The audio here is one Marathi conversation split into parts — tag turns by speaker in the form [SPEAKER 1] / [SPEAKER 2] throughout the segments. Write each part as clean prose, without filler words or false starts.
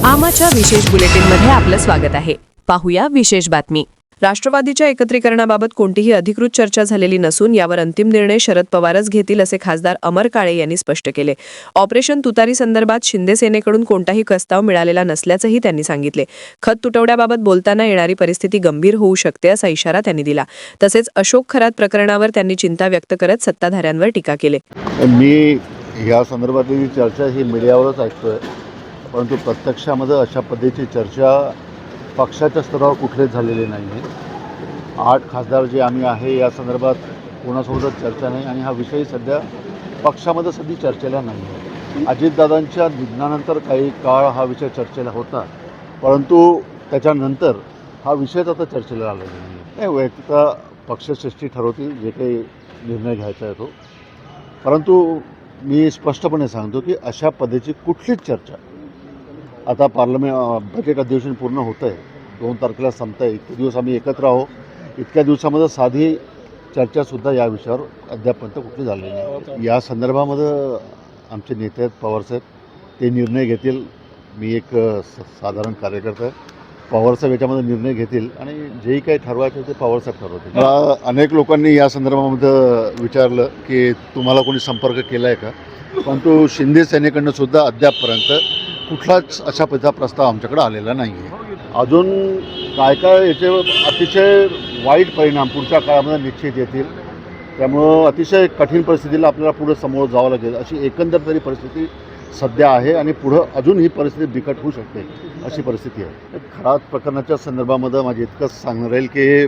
[SPEAKER 1] आमाच्या विशेष बुलेटिनमध्ये आपलं स्वागत आहे। पाहूया विशेष बातमी। राष्ट्रवादीच्या एकत्रीकरणाबाबत कोणतीही अधिकृत चर्चा झालेली नसून यावर अंतिम निर्णय शरद पवारच घेतील असे खासदार अमर काळे यांनी स्पष्ट केले। ऑपरेशन तुतारी संदर्भात शिंदे सेनेकडून कोणताही प्रस्ताव मिळालेला नसल्याचंही त्यांनी सांगितले। खत तुटवड्याबाबत बोलताना येणारी परिस्थिती गंभीर होऊ शकते असा इशारा त्यांनी दिला। तसेच अशोक खरात प्रकरणावर त्यांनी चिंता व्यक्त करत सत्ताधाऱ्यांवर टीका केली।
[SPEAKER 2] मी या संदर्भातली चर्चा ही मीडियावरच ऐकतोय, परंतु प्रत्यक्षामध्ये अशा पद्धतीची चर्चा पक्षाच्या स्तरावर कुठलेच झालेली नाही आहे। 8 खासदार जे आम्ही आहे या संदर्भात कोणासोबतच चर्चा नाही आणि हा विषय सध्या पक्षामध्ये सध्या चर्चेला नाही आहे। अजितदादांच्या निधनानंतर काही काळ हा विषय चर्चेला होता, परंतु त्याच्यानंतर हा विषयच आता चर्चेला आलेला नाही। वैयक्तिक पक्षश्रेष्ठी ठरवतील जे काही निर्णय घ्यायचा आहे तो, परंतु मी स्पष्टपणे सांगतो की अशा पद्धतीची कुठलीच चर्चा आता बजेट अधिवेशन पूर्ण होतं आहे, 2 तारखेला संपतं आहे, इतके दिवस आम्ही एकत्र आहो, इतक्या दिवसामध्ये साधी चर्चासुद्धा या विषयावर अद्यापर्यंत कुठली झालेली नाही। या संदर्भामध्ये आमचे नेते आहेत पवारसाहेब, ते निर्णय घेतील। मी एक साधारण कार्यकर्ता आहे, पवारसाहेब याच्यामध्ये निर्णय घेतील आणि जेही काही ठरवायचं ते पवारसाहेब ठरवतील। मला अनेक लोकांनी या संदर्भामध्ये विचारलं की तुम्हाला कोणी संपर्क केला आहे का, परंतु शिंदे सेनेकडनं सुद्धा अद्यापपर्यंत कुठलाच अशा पद्धतीचा प्रस्ताव आमच्याकडे आलेला नाही आहे। अजून काय काय याचे अतिशय वाईट परिणाम पुढच्या काळामध्ये निश्चित येतील, त्यामुळं अतिशय कठीण परिस्थितीला आपल्याला पुढे समोर जावं लागेल अशी एकंदर तरी परिस्थिती सध्या आहे आणि पुढं अजून ही परिस्थिती बिकट होऊ शकते अशी परिस्थिती आहे। खरात प्रकरणाच्या संदर्भामध्ये माझे इतकंच सांगणं राहील की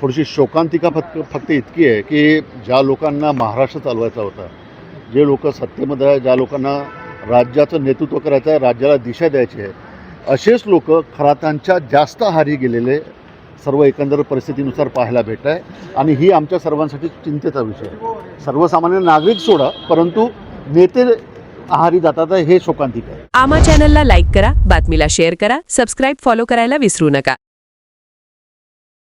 [SPEAKER 2] थोडीशी शोकांतिका फक्त इतकी आहे की ज्या लोकांना महाराष्ट्र चालवायचा होता, जे लोक सत्तेमध्ये आहे, ज्या लोकांना राज्याचं नेतृत्व करायचं आहे, राज्याला दिशा द्यायची आहे, असेच लोक खरातांच्या जास्त आहारी गेलेले सर्व एकंदर परिस्थितीनुसार पाहायला भेटत आहे आणि ही आमच्या सर्वांसाठी चिंतेचा विषय आहे। सर्वसामान्य नागरिक सोडा, परंतु नेते आहारी जातात हे शोकांतिक आहे।
[SPEAKER 1] आमा चॅनलला लाईक करा, बातमीला शेअर करा, सबस्क्राइब फॉलो करायला विसरू नका।